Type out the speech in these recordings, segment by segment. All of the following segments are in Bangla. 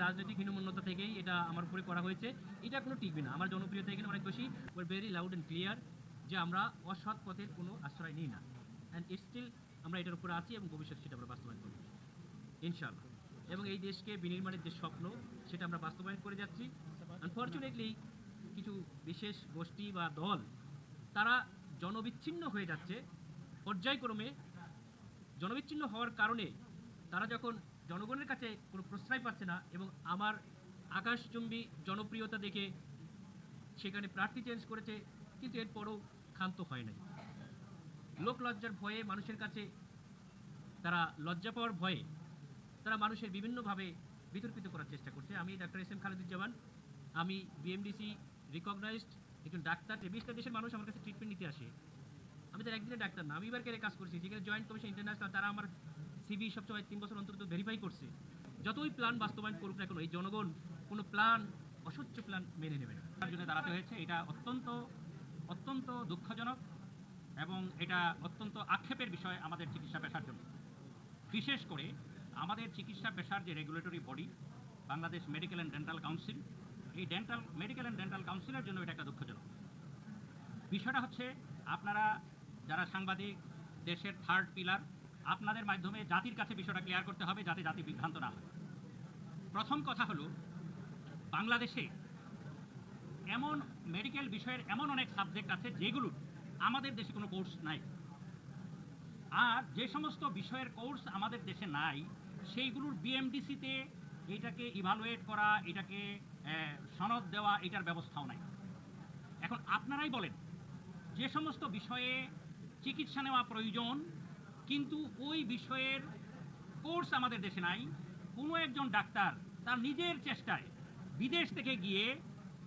রাজনৈতিক হীনমন্যতা থেকেই এটা আমার উপরে করা হয়েছে। এটা কোনো টিকবে না। আমার জনপ্রিয়তা এখানে অনেক বেশি। Were very loud and clear যে আমরা অসৎ পথের কোনো আশ্রয় নিই না। অ্যান্ড স্টিল আমরা এটার উপরে আছি এবং ভবিষ্যতে সেটা আমরা বাস্তবায়ন করব ইনশাআল্লাহ। এবং এই দেশকে বিনির্মাণের যে স্বপ্ন সেটা আমরা বাস্তবায়ন করে যাচ্ছি। আনফর্চুনেটলি কিছু বিশেষ গোষ্ঠী বা দল তারা জনবিচ্ছিন্ন হয়ে যাচ্ছে পর্যায়ক্রমে। জনবিচ্ছিন্ন হওয়ার কারণে তারা যখন জনগণের কাছে কোনো প্রশ্রয় পাচ্ছে না এবং আমার আকাশচুম্বী জনপ্রিয়তা দেখে সেখানে প্রার্থী চেঞ্জ করেছে, কিন্তু এরপরও ক্ষান্ত হয় নাই। লোক লজ্জার ভয়ে মানুষের কাছে তারা লজ্জা পাওয়ার ভয়ে তারা মানুষের বিভিন্নভাবে বিতর্কিত করার চেষ্টা করছে। আমি ডাক্তার এস এম খালেদুজ্জামান, আমি বিএমডিসি রিকগনাইজড একজন ডাক্তার। 20টা দেশের মানুষ আমার কাছে ট্রিটমেন্ট নিতে আসে। আমি তার একদিনের ডাক্তার না, আমি এবার কেড়ে কাজ করছি। যেখানে জয়েন্ট কমিশন ইন্টারন্যাশনাল তারা আমার সিবি সবসময় 3 বছর অন্তত ভেরিফাই করছে। যতই প্ল্যান বাস্তবায়ন করুক না কেন এই জনগণ কোনো প্ল্যান অস্বচ্ছ প্ল্যান মেনে নেবে না। তার জন্য দাঁড়াতে হয়েছে, এটা অত্যন্ত দুঃখজনক এবং এটা অত্যন্ত আক্ষেপের বিষয় আমাদের চিকিৎসা পেশার জন্য। বিশেষ করে আমাদের চিকিৎসা পেশার যে regulatory body Bangladesh medical and dental council, এই মেডিকেল অ্যান্ড ডেন্টাল কাউন্সিলের জন্য এটা একটা দুঃখজনক বিষয়টা হচ্ছে, আপনারা যারা সাংবাদিক, দেশের থার্ড পিলার, আপনাদের মাধ্যমে জাতির কাছে বিষয়টা ক্লিয়ার করতে হবে যাতে জাতি বিভ্রান্ত না হয়। প্রথম কথা হলো, বাংলাদেশে এমন মেডিকেল বিষয়ের এমন অনেক সাবজেক্ট আছে যেগুলো আমাদের দেশে কোনো কোর্স নাই। আর যে সমস্ত বিষয়ের কোর্স আমাদের দেশে নাই সেইগুলোর বিএমডিসিতে এটাকে ইভালুয়েট করা, এটাকে সনদ দেওয়া, এটার ব্যবস্থাও নাই। এখন আপনারাই বলেন, যে সমস্ত বিষয়ে চিকিৎসা নেওয়া প্রয়োজন কিন্তু ওই বিষয়ের কোর্স আমাদের দেশে নাই, কোনো একজন ডাক্তার তার নিজের চেষ্টায় বিদেশ থেকে গিয়ে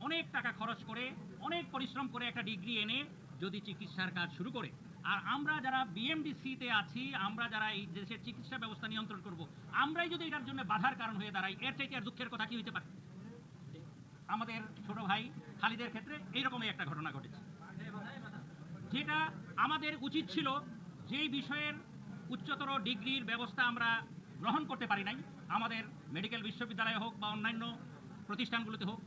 অনেক টাকা খরচ করে, অনেক পরিশ্রম করে একটা ডিগ্রি এনে যদি চিকিৎসার কাজ শুরু করে, আর আমরা যারা বিএমডিসিতে আছি, আমরা যারা এই দেশের চিকিৎসা ব্যবস্থা নিয়ন্ত্রণ করব, আমরাই যদি এটার জন্য বাধার কারণ হয়ে দাঁড়াই, এর চাইতে আর দুঃখের কথা কি হতে পারে? আমাদের ছোট ভাই খালিদের ক্ষেত্রে এইরকমই একটা ঘটনা ঘটেছে, যেটা আমাদের উচিত ছিল যেই বিষয়ের উচ্চতর ডিগ্রির ব্যবস্থা আমরা গ্রহণ করতে পারি নাই, আমাদের মেডিকেল বিশ্ববিদ্যালয়ে হোক বা অন্যান্য প্রতিষ্ঠানগুলোতে হোক,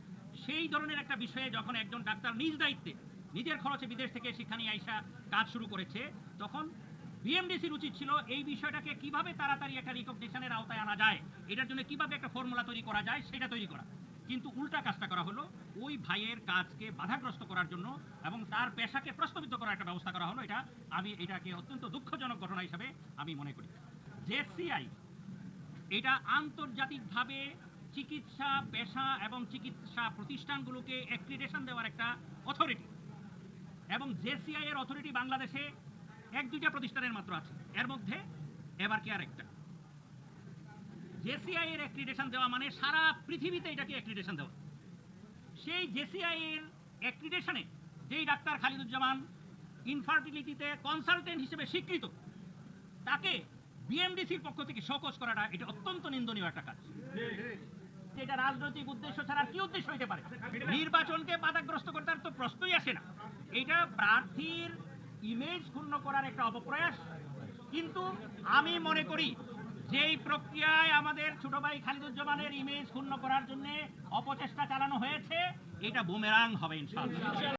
সেই ধরনের একটা বিষয়ে যখন একজন ডাক্তার নিজ দায়িত্বে নিজের খরচে বিদেশ থেকে শিক্ষা নিয়ে আইসা কাজ শুরু করেছে, তখন বিএমডিসির উচিত ছিল এই বিষয়টাকে কিভাবে তাড়াতাড়ি একটা রিকগনিশনের আওতায় আনা যায়, এটার জন্য কিভাবে একটা ফর্মুলা তৈরি করা যায় সেটা তৈরি করা। কিন্তু উল্টা কাজটা করা হলো, ওই ভাইয়ের কাজকে বাধাগ্রস্ত করার জন্য এবং তার পেশাকে প্রশ্নবিদ্ধ করার একটা ব্যবস্থা করা হলো। আমি এটাকে অত্যন্ত দুঃখজনক ঘটনা হিসাবে আমি মনে করি। জেসিআই এটা আন্তর্জাতিকভাবে চিকিৎসা পেশা এবং চিকিৎসা প্রতিষ্ঠানগুলোকে অ্যাক্রিডিটেশন দেওয়ার একটা অথরিটি, এবং জেসিআই এর অথরিটি বাংলাদেশে 1-2টা প্রতিষ্ঠানের মাত্র আছে, এর মধ্যে এভার কেয়ার একটা। জেসিআই এর অ্যাক্রিডিটেশন দেওয়া মানে সারা পৃথিবীতে এটাকে অ্যাক্রিডিটেশন দেওয়া। সেই জেসিআই এর অ্যাক্রিডিটেশনে যেই ডাক্তার খালিদুজ্জামান ইনফার্টিলিটিতে কনসালটেন্ট হিসেবে স্বীকৃত, তাকে বিএমডিসির পক্ষ থেকে শোকজ করাটা এটা অত্যন্ত নিন্দনীয় একটা কাজ। এটা রাজনৈতিক উদ্দেশ্য ছাড়া কি উদ্দেশ্য হতে পারে? নির্বাচনকে বাধাগ্রস্ত করতে তো প্রশ্নই আসে না। এটা প্রার্থীর ইমেজ ক্ষুণ্ণ করার একটা অপপ্রয়াস। কিন্তু আমি মনে করি যেই প্রক্রিয়ায় আমাদের ছোট ভাই খালিদুজ্জামানের ইমেজ ক্ষুণ্ণ করার জন্য অপচেষ্টা চালানো হয়েছে, এটা বুমেরাং হবে ইনশাআল্লাহ।